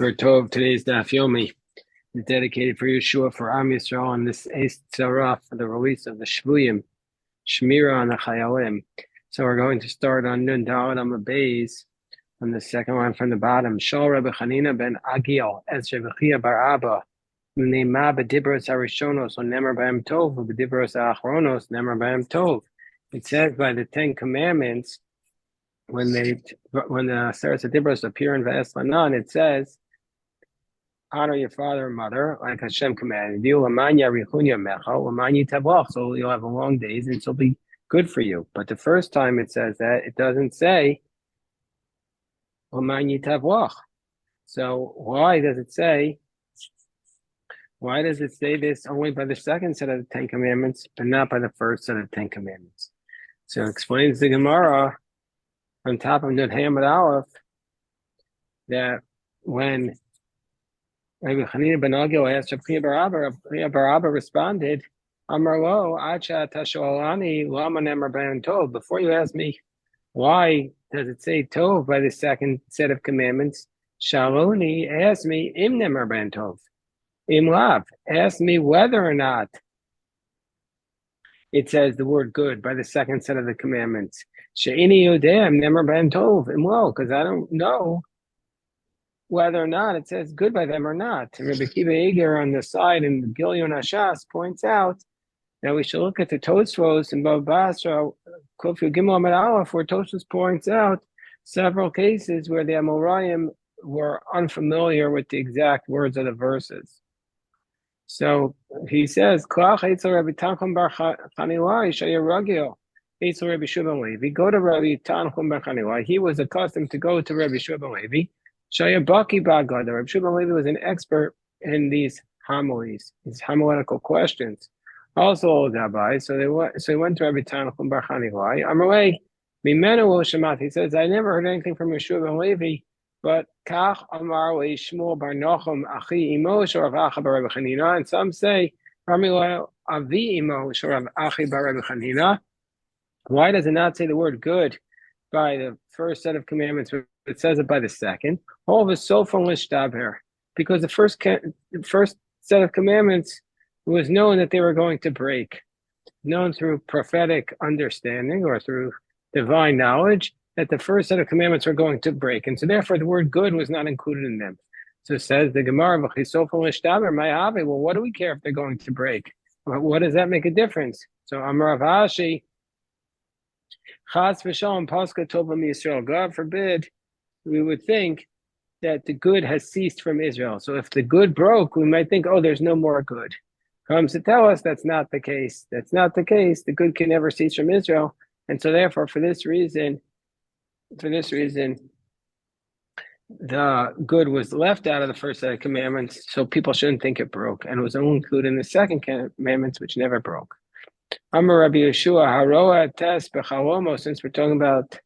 For Tov, today's Daf Yomi is dedicated for Yeshua, for Am Yisrael, on this Eis Tzara, for the release of the Shvuyim, Shmira on the Chayalim. So we're going to start on Nun Daled Amud Beis, on the second line from the bottom. Shal Rabbi Chanina ben Agil, Es Rabbi Chia bar Abba, Nema b'dibros harishonos, or Nemer b'hem Tov, b'dibros ha'achronos, Nemer b'hem Tov. It says by the Ten Commandments, when the Seres HaDibros appear in V'es Lanan, it says, honor your father and mother, like Hashem commanded you. So you'll have long days and it'll be good for you. But the first time it says that, it doesn't say, so why does it say this only by the second set of the Ten Commandments, but not by the first set of the Ten Commandments? So it explains the Gemara on top of Nun Hamad Aleph that when Rabbi Chanina ben Agil asked Rabbi Chia bar Abba responded, Amar lo, acha tasholani lama nemer ben tov. Before you ask me, why does it say tov by the second set of commandments? Shaloni, ask me, im nemer ben tov. Im lav, ask me whether or not it says the word good by the second set of the commandments. She'ini yodem nemer ben tov, im lo, because I don't know whether or not it says good by them or not. Rabbi Kiva Eger on the side in Gilyon Hashas points out that we should look at the Tosfos in Bava Basra, Kofu Gimel Amud Aleph, where Tosfos points out several cases where the Amoraim were unfamiliar with the exact words of the verses. So he says, Klach Eitzel Rabbi Tanchum bar Chanilai Shaya Ragil Eitzel Rabbi Shua Levi. Go to Rabbi Tanchum bar Chanilai. He was accustomed to go to Rabbi Shua Levi. Shaya Baki Bagada. Rabbi Shua Levi was an expert in these homilies, these homiletical questions. Also old Rabbi. So he went to Rabbi Tanchum bar Chanilai. Amalei Mimenu Shamat. He says, I never heard anything from Yeshua ben Levi, but Kach Amar le Shmuel bar Nochum Achi Imo Shorav Acha bar Rabbi Chanina. And some say Ramila Avi Imo Shorav Achi bar Rabbi Chanina. Why does it not say the word good by the first set of commandments? It says it by the second. All of a sofon l'shtaber, because the first set of commandments, it was known that they were going to break, known through prophetic understanding or through divine knowledge, that the first set of commandments were going to break, and so therefore the word good was not included in them. So it says the Gemara, well, what do we care if they're going to break? What does that make a difference? So Amar Rav Ashi, Chas v'shalom paska tova miYisrael. God forbid we would think that the good has ceased from Israel. So if the good broke, we might think, oh, there's no more good. Comes to tell us that's not the case. That's not the case. The good can never cease from Israel. And so therefore, for this reason, the good was left out of the first set of commandments, so people shouldn't think it broke. And it was only included in the second commandments, which never broke. Amar Rabbi Yeshua, Haroa Tes Bechalomo, since we're talking about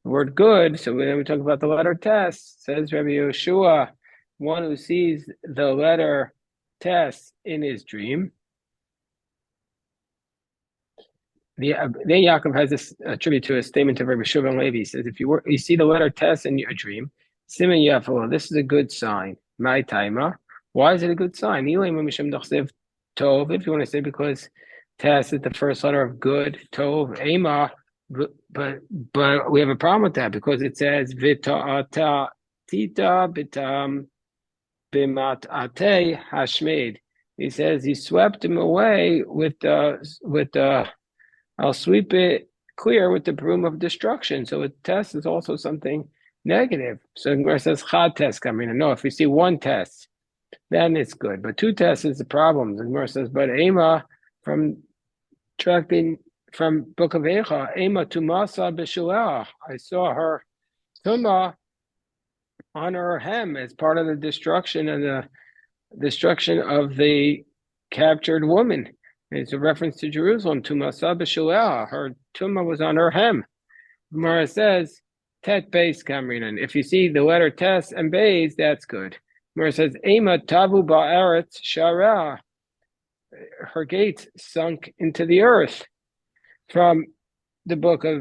the word good, so then we talk about the letter Tes. Says Rabbi Yeshua, one who sees the letter Tes in his dream. Then Yaakov has this attribute to a statement of Rabbi Shua ben Levi. He says, if you see the letter Tes in your dream, Siman Yafalo, this is a good sign. My timer. Why is it a good sign? If you want to say because Tes is the first letter of good, Tov, Ema, but we have a problem with that because it says Vita'ata Tita Bitam Bimat Hashmed. He says he swept him away with the I'll sweep it clear with the broom of destruction. So a test is also something negative. So Gemara says chad test coming. No, if you see one test, then it's good. But two tests is the problem. The Gemara says, but Ema from Book of Eicha, Ema tumasa b'shulah. I saw her tuma on her hem as part of the destruction and the destruction of the captured woman. It's a reference to Jerusalem. Tumasa b'shulah. Her tuma was on her hem. Gemara says tet beis kamrinan. If you see the letter tes and beis, that's good. Gemara says ema tavu ba'aretz shara. Her gates sunk into the earth from the book of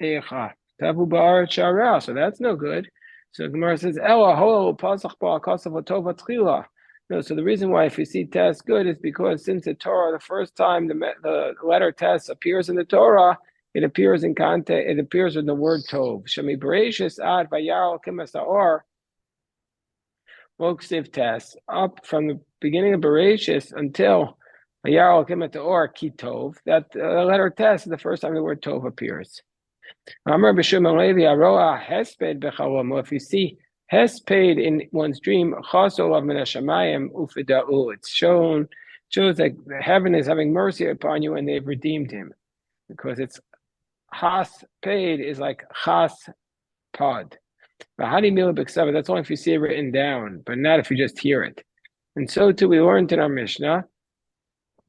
Eicha. Tavu ba'aretz shara. So that's no good. So Gemara says, Ella ho pasach ba kasav tova tchila. No, so the reason why if you see Tes good is because since the Torah, the first time the letter Tes appears in the Torah, it appears in context. It appears in the word Tov. Shemi Bereshis ad vayar Kimas Or Moksiv Tes up from the beginning of Bereshis until vayar Kimas Or Ki Tov. That letter Tes is the first time the word Tov appears. If you see Hesped in one's dream, it's shows that heaven is having mercy upon you and they've redeemed him. Because it's Has paid is like Has pod. That's only if you see it written down, but not if you just hear it. And so too, we learned in our Mishnah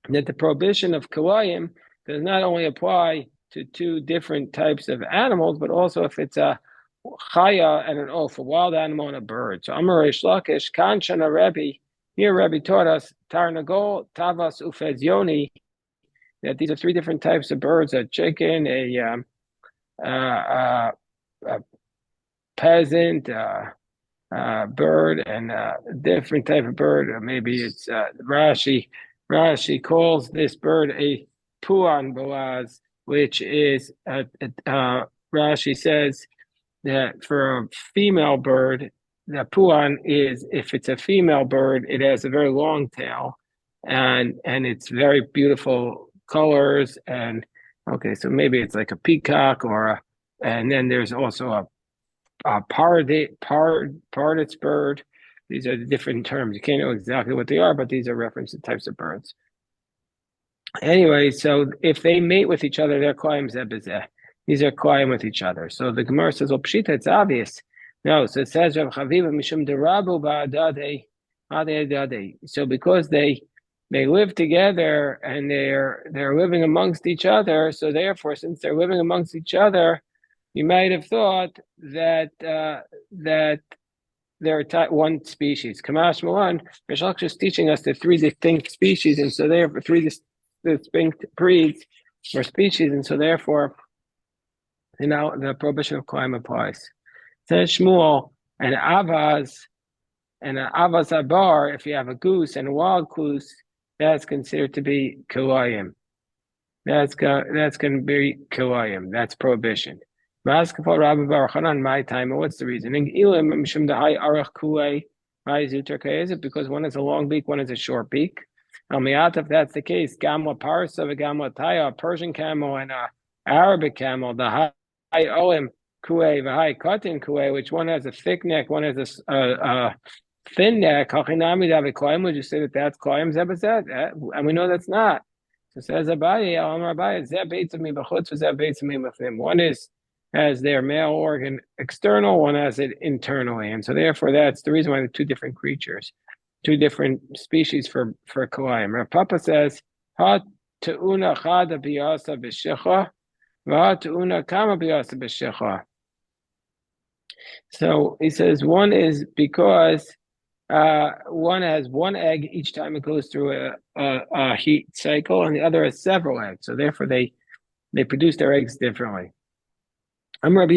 that the prohibition of Kalayim does not only apply to two different types of animals, but also if it's a chaya and an oaf, a wild animal and a bird. So Amar Reish Lakish, Kanshana Rebbe, here Rebbe taught us, Tarnagol, Tavas, Ufez Yoni, that these are three different types of birds, a chicken, a peasant, bird, and a different type of bird. Maybe it's Rashi calls this bird a puan boaz, which is Rashi says that for a female bird, the puan is, if it's a female bird, it has a very long tail, and it's very beautiful colors. And okay, so maybe it's like a peacock and then there's also a Pardit's bird. These are the different terms. You can't know exactly what they are, but these are reference to types of birds. Anyway, so if they mate with each other, they're koyim zeh b'zeh. These are koyim with each other. So the Gemara says, well, pshita, it's obvious. No, so it says, Rav Chaviva mishum derabu ba'adadei. So because they live together and they're living amongst each other, so therefore, since they're living amongst each other, you might have thought that they're one species. Kamash Malan, Rishak is teaching us the three distinct species, and so therefore three distinct breeds or species, and so therefore, the prohibition of climb applies. Says Shmuel, an avaz abar, if you have a goose and a wild goose, that's considered to be kilayim. That's going to be kilayim. That's prohibition. My time, and what's the reason? Is it because one is a long beak, one is a short beak? If that's the case, gamla parsa, gamla taya, a Persian camel and a Arabic camel, the high olim kuei, the high cotton kuei, which one has a thick neck, one has a thin neck. Would you say that that's koyim zebazet? And we know that's not. So says Abaye, one has their male organ external, one has it internally. And so therefore that's the reason why they're two different creatures, two different species for kalayim. Rav Papa says, Ha te'una chada biyasa b'shecha, va te'una kama biyasa b'shecha. So he says one is because one has one egg each time it goes through a heat cycle, and the other has several eggs. So therefore they produce their eggs differently. If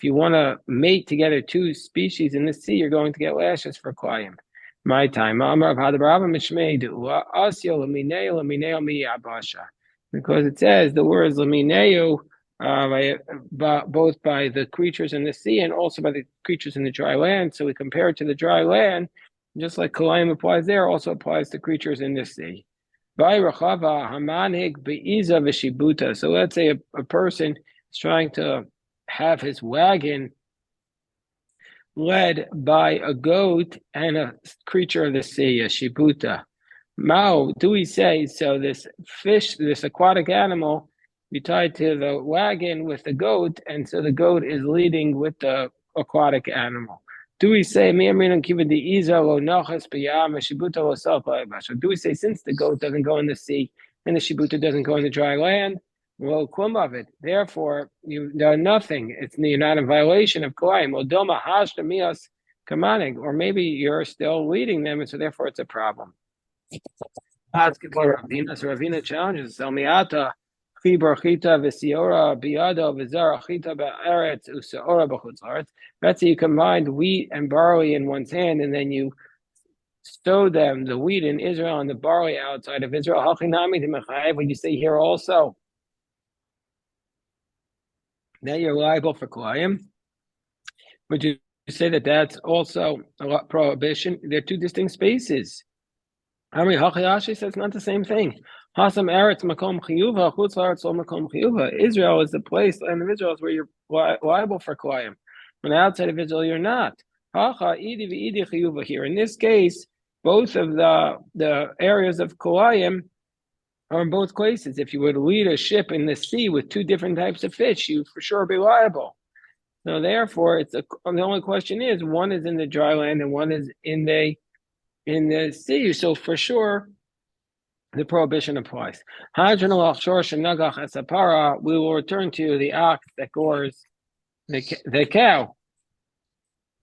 you want to mate together two species in the sea, you're going to get lashes for klayim. My time. Because it says the words lamineu, both by the creatures in the sea and also by the creatures in the dry land. So we compare it to the dry land, just like kalayim applies there, also applies to creatures in the sea. So let's say a person is trying to have his wagon led by a goat and a creature of the sea, a shibuta. Mao, do we say, so this fish, this aquatic animal, be tied to the wagon with the goat, and so the goat is leading with the aquatic animal. Do we say, do we say, since the goat doesn't go in the sea and the shibuta doesn't go in the dry land, well, klum of it. Therefore, you've done nothing. You're not in violation of kalayim. Or maybe you're still leading them, and so therefore it's a problem. So Ravina challenges Selmiata Chibur chita v'siora biyado v'zara chita ba'aretz u'seora b'chutz la'aretz. Let's say you combined wheat and barley in one's hand, and then you stow them, the wheat in Israel and the barley outside of Israel. Hachinami d'mechayev. When you say here also that you're liable for kolayim, would you say that that's also a prohibition? They're two distinct spaces. Amri Hachayashi says not the same thing. Hasam Eretz Makom Chiyuva, Chutz La'aretz Lo Makom Chiyuva. Israel is the place, and of Israel is where you're liable for kolayim. When outside of Israel, you're not. Hacha Idi v'Idi Chiyuva here. In this case, both of the areas of kolayim are in both places. If you were to lead a ship in the sea with two different types of fish, you for sure be liable. So therefore, the only question is, one is in the dry land and one is in the sea. So for sure, the prohibition applies. We will return to the ox that gores the cow.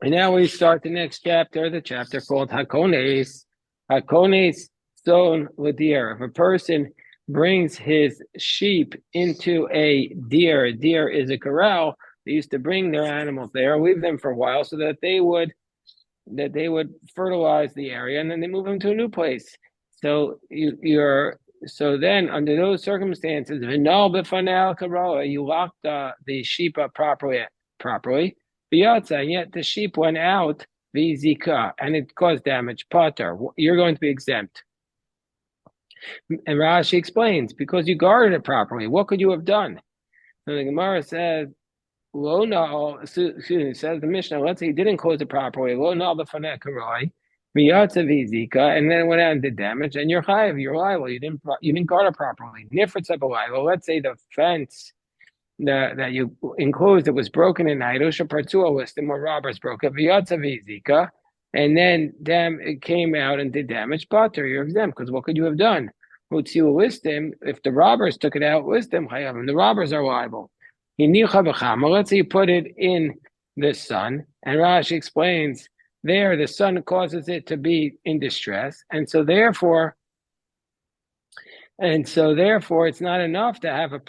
And now we start the next chapter, the chapter called Hakones. Hakones son l'dir. If a person brings his sheep into a deer is a corral, they used to bring their animals there, leave them for a while so that they would fertilize the area, and then they move them to a new place. So so then under those circumstances, you lock the sheep up properly, and yet the sheep went out v'zika and it caused damage. Pater, you're going to be exempt. And Rashi explains, because you guarded it properly. What could you have done? So the Gemara says, says the Mishnah, let's say he didn't close it properly. And then it went out and did damage, and you're chayav, you're liable. You didn't guard it properly. Let's say the fence that you enclosed that was broken in night, or robbers broke it, and then it came out and did damage. Butter, you're exempt, because what could you have done? If the robbers took it out, and the robbers are liable. Let's say you put it in the sun, and Rashi explains there the sun causes it to be in distress, and so therefore it's not enough to have a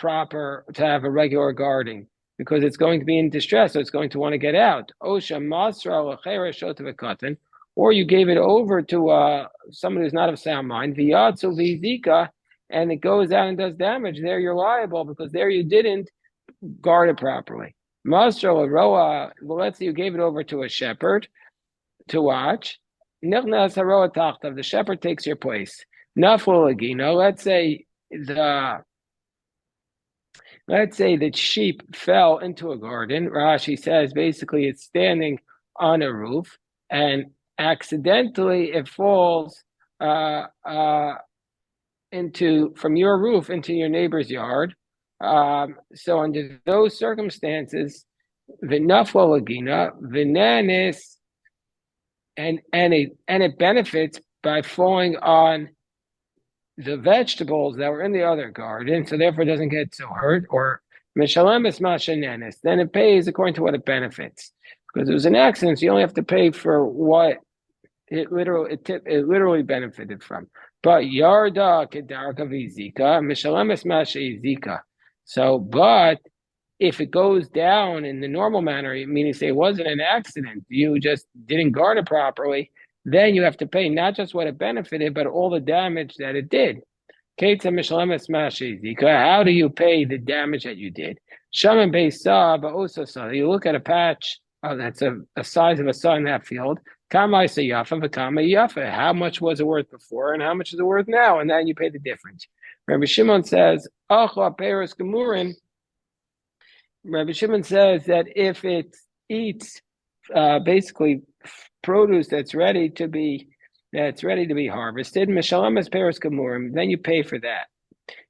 regular guarding, because it's going to be in distress, so it's going to want to get out. Or you gave it over to somebody who's not of sound mind, and it goes out and does damage. There you're liable, because there you didn't guard it properly. Let's say you gave it over to a shepherd to watch. The shepherd takes your place. Let's say the sheep fell into a garden. Rashi says basically it's standing on a roof, and accidentally it falls from your roof into your neighbor's yard. So under those circumstances, v'nafla lagina v'nanis, and it benefits by falling on the vegetables that were in the other garden, so therefore it doesn't get so hurt. Or mishalemis mashananis, then it pays according to what it benefits. Because it was an accident, so you only have to pay for what it literally benefited from. But yarda kedarka v'zika mishalemis mashizika. So, but if it goes down in the normal manner, meaning say it wasn't an accident, you just didn't guard it properly, then you have to pay not just what it benefited, but all the damage that it did. How do you pay the damage that you did? You look at a patch that's a size of a saw in that field. How much was it worth before, and how much is it worth now? And then you pay the difference. Rabbi Shimon says, Rabbi Shimon says that if it eats basically produce that's ready to be harvested, Mishalamas Peros Kamurim, then you pay for that.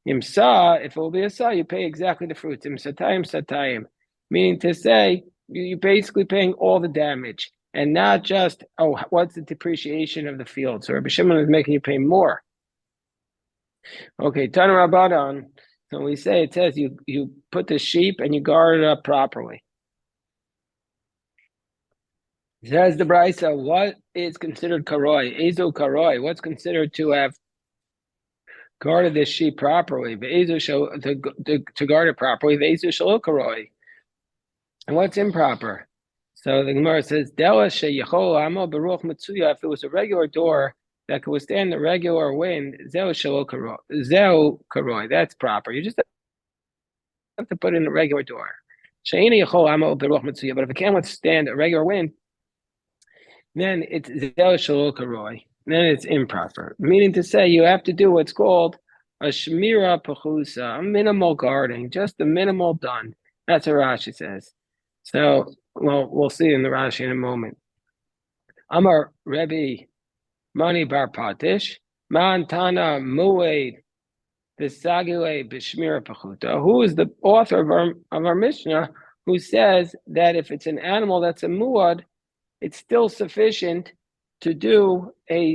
Imsa, if it will be a sa, you pay exactly the fruits. Satayim, meaning to say you're basically paying all the damage, and not just what's the depreciation of the field. So Rabbi Shimon is making you pay more. Okay, Tana Rabbanan. So we say it says you put the sheep and you guard it up properly. Says the Brisa, what is considered karoi? Ezo karoi. What's considered to have guarded this sheep properly, to guard it properly, and what's improper? So the Gemara says, if it was a regular door that could withstand the regular wind, that's proper. You just have to put in a regular door. But if it can't withstand a regular wind, then it's then it's improper. Meaning to say, you have to do what's called a shmira pachusa, a minimal guarding, just the minimal done. That's what Rashi says. So, well, we'll see in the Rashi in a moment. Amar Rebbe Mani Bar Patish, Ma'antana Mued, the Sagile Bishmira Pachuta, who is the author of our Mishnah, who says that if it's an animal that's a muad, it's still sufficient to do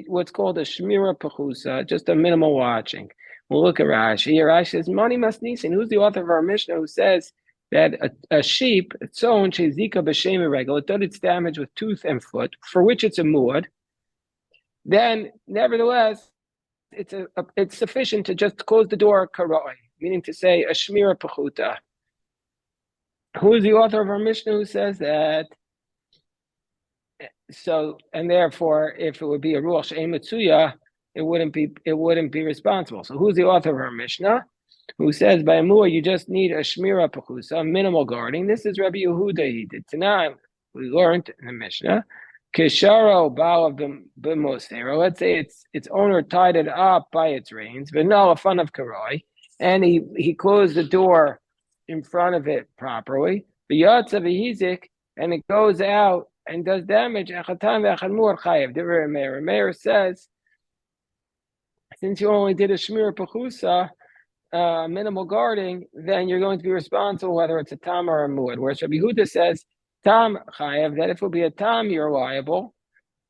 what's called a shmira pachusa, just a minimal watching. We'll look at Rashi. Here Rashi says, Mani Masnisin, who's the author of our Mishnah, who says that a sheep, its own shezika b'shem irregular, it does its damage with tooth and foot, for which it's a muad, then nevertheless, it's sufficient to just close the door karoi, meaning to say a shmira pachuta. Who is the author of our Mishnah who says that? So, and therefore, if it would be a ruach she'ein mitzuya, it wouldn't be responsible. So, who's the author of our Mishnah, who says by Amua you just need a shmira pachusa, minimal guarding? This is Rabbi Yehuda. He did tonight. We learned in the Mishnah, kisharo ba'al b'mosera. Let's say its owner tied it up by its reins, but no, a fun of karoi, and he closed the door in front of it properly. The yatsa v'hizik, and it goes out and does damage. The Meir says, since you only did a shmir pachusa, minimal guarding, then you're going to be responsible whether it's a tam or a muad. Whereas Rabbi Huda says, tam chayev, that if it will be a tam, you're liable,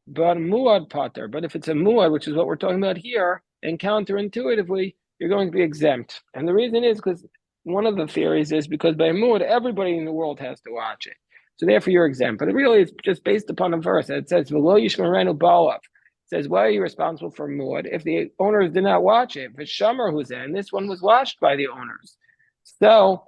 but muad pater. But if it's a muad, which is what we're talking about here, and counterintuitively, you're going to be exempt. And the reason is because one of the theories is because by muad, everybody in the world has to watch it. So therefore you're exempt. But it really is just based upon a verse. It says, V'lo yishmerenu ba'alav. It says, why are you responsible for muad? If the owners did not watch it, but Shomer who's in, this one was watched by the owners. So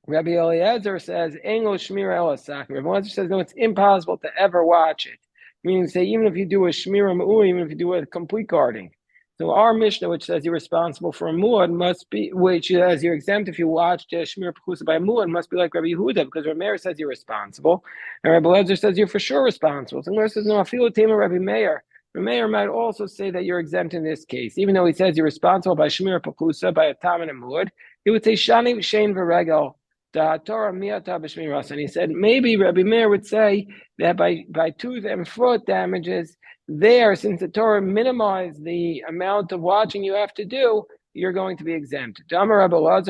Rabbi Eliezer says, Engo shmira elasak. Rabbi Eliezer says, no, it's impossible to ever watch it. Meaning, say, even if you do a shmira mu'ur, even if you do a complete guarding. So our Mishnah, which says you're responsible for a muad, must be, which says you're exempt if you watched a shmir pachusa by a muad, must be like Rabbi Yehuda, because Rabbi Meir says you're responsible, and Rabbi Lezer says you're for sure responsible. So Meir says, no, afilu tema Rabbi Meir. Rabbi Meir might also say that you're exempt in this case, even though he says you're responsible by shmir pachusa, by a tam and a muad. He would say shani shein v'regel da Torah miata b'shmiras, and he said maybe Rabbi Meir would say that by tooth and foot damages, there, since the Torah minimized the amount of watching you have to do, you're going to be exempt. And there are 4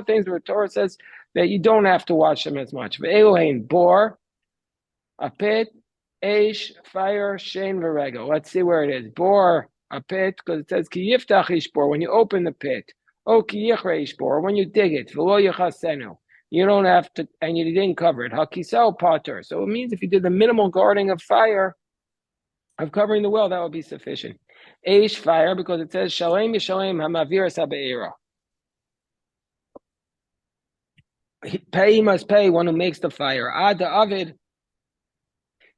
things where the Torah says that you don't have to watch them as much. Bor, a pit, eish, fire, shein, v'regel. Let's see where it is. Bor, a pit, because it says ki yiftach ish bor, when you open the pit. O ki yichre ish bor, when you dig it. V'lo yichasenu. You don't have to, and you didn't cover it. Hakisel pater. So it means if you did the minimal guarding of fire, of covering the well, that would be sufficient. Eish, fire, because it says shalem yishalem hamavir sabeira. Pay must pay one who makes the fire. Ada avid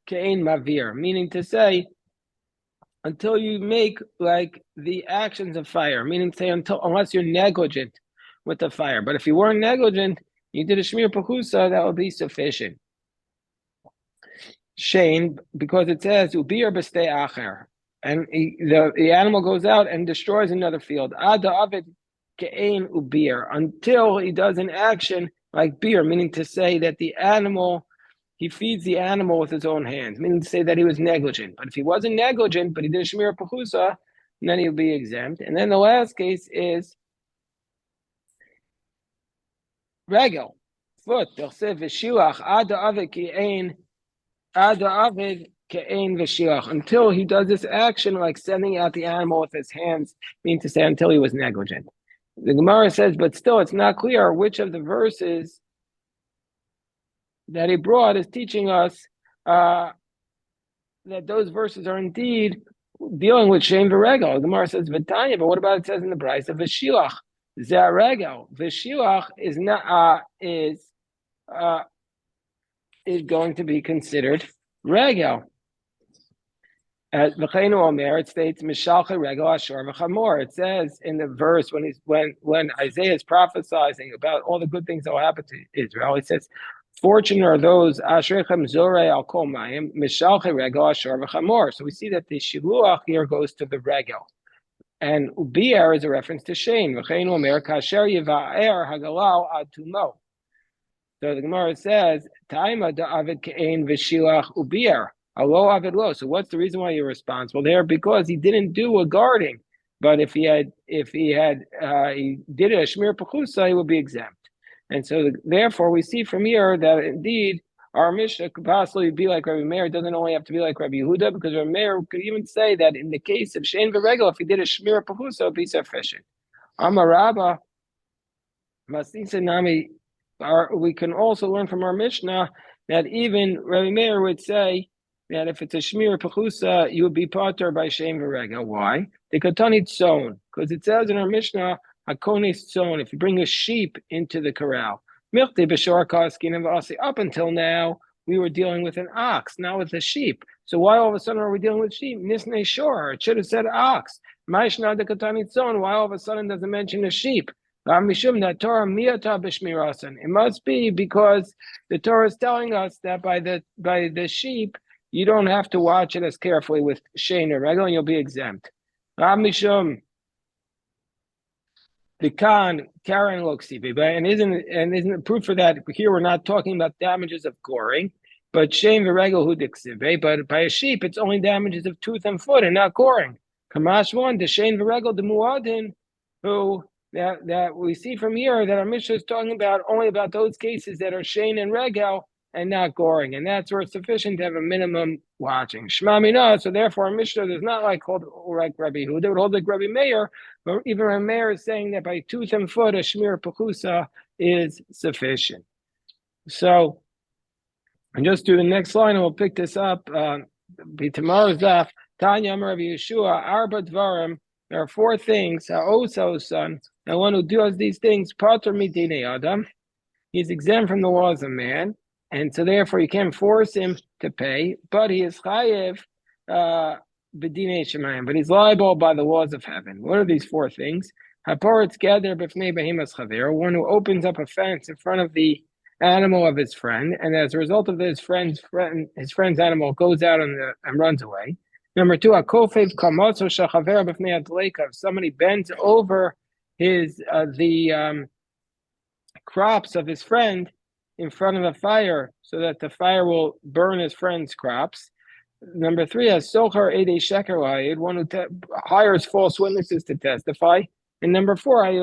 kein mavir, meaning to say, until you make like the actions of fire, meaning to say unless you're negligent with the fire. But if you weren't negligent, you did a shmir pachusa, that would be sufficient. Shane, because it says ubir b'stei acher, and the animal goes out and destroys another field. Ada avid ke'ein ubir, until he does an action like beer, meaning to say that the animal, he feeds the animal with his own hands, meaning to say that he was negligent. But if he wasn't negligent, but he did a shmir pachusa, then he'll be exempt. And then the last case is regel, foot. They'll say v'shilach ada avid ke'ein v'shilach, until he does this action like sending out the animal with his hands, meaning to say until he was negligent. The Gemara says, but still it's not clear which of the verses that he brought is teaching us that those verses are indeed dealing with Shein V'Regel. The Gemara says V'Tanya, but what about it says in the Brisa of V'Shilach? Zeh V'Shilach is not is going to be considered regel. At V'cheinu Omer, it states Mishalche Regel Ashor V'Chamor. It says in the verse when Isaiah is prophesying about all the good things that will happen to Israel, it says, "Fortunate are those Ashrechem Zorei Al Kol Mayim Mishalche Regel Ashor V'Chamor." So we see that the Shiluach here goes to the regel, and Ubier is a reference to Shein. V'cheinu Omer Kasher Yiva'er Hagalal Ad Tumo. So the Gemara says, "Taima da'avid ke'ein v'shilach ubier alo avid lo." So what's the reason why you're responsible there? Because he didn't do a guarding, but if he did a shmir pechusa, he would be exempt. And so therefore, we see from here that indeed our Mishnah could possibly be like Rabbi Meir. It doesn't only have to be like Rabbi Yehuda, because Rabbi Meir could even say that in the case of shein v'regel, if he did a shmir pechusa, it would be sufficient. Amar Rabba, Masisa Nami. We can also learn from our Mishnah that even Rabbi Meir would say that if it's a shmir pechusa, you would be pater by shein v'regel. Why? The katani tzon, because it says in our Mishnah, hakonis tzon, if you bring a sheep into the corral. Milchti b'shor kaskin and v'asi. Up until now, we were dealing with an ox, not with a sheep. So why all of a sudden are we dealing with sheep? Nisnei shor. It should have said ox. Ma'ishna the katani tzon. Why all of a sudden does it mention a sheep? It must be because the Torah is telling us that by the sheep, you don't have to watch it as carefully with shein or regel, and you'll be exempt. The Khan Karen Loksibi, and isn't proof for that? Here we're not talking about damages of goring, but shein v'regel hu diksibe. But by a sheep, it's only damages of tooth and foot, and not goring. Kamash one the shein v'regel the muadin who. That we see from here that our Mishnah is talking about only about those cases that are shein and regel and not goring, and that's where it's sufficient to have a minimum watching. Shema Mina, so therefore our Mishnah is not like Rabbi Yehuda, it would hold like Rabbi Meir, but even Rabbi Meir is saying that by tooth and foot a shmir pechusa is sufficient. So, and just do the next line, and we'll pick this up. Be tomorrow's daf. Tanya Rabbi Yeshua Arba Dvarim. There are four things. Ha'osa son, and one who does these things, pater midinei adam, he's exempt from the laws of man, and so therefore you can't force him to pay. But he is chayev b'dinei shemayim, but he's liable by the laws of heaven. What are these four things? Haporetz gader b'fnei behemas chaver, one who opens up a fence in front of the animal of his friend, and as a result of this, his friend's animal goes out and runs away. Number two, somebody bends over the crops of his friend in front of a fire so that the fire will burn his friend's crops. Number three, one who hires false witnesses to testify. And number four, he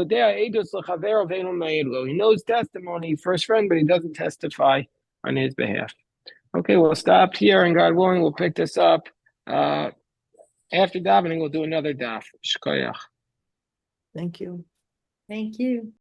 knows testimony for his friend, but he doesn't testify on his behalf. Okay, we'll stop here, and God willing, we'll pick this up. After davening, we'll do another daf. Shkoyach. Thank you. Thank you.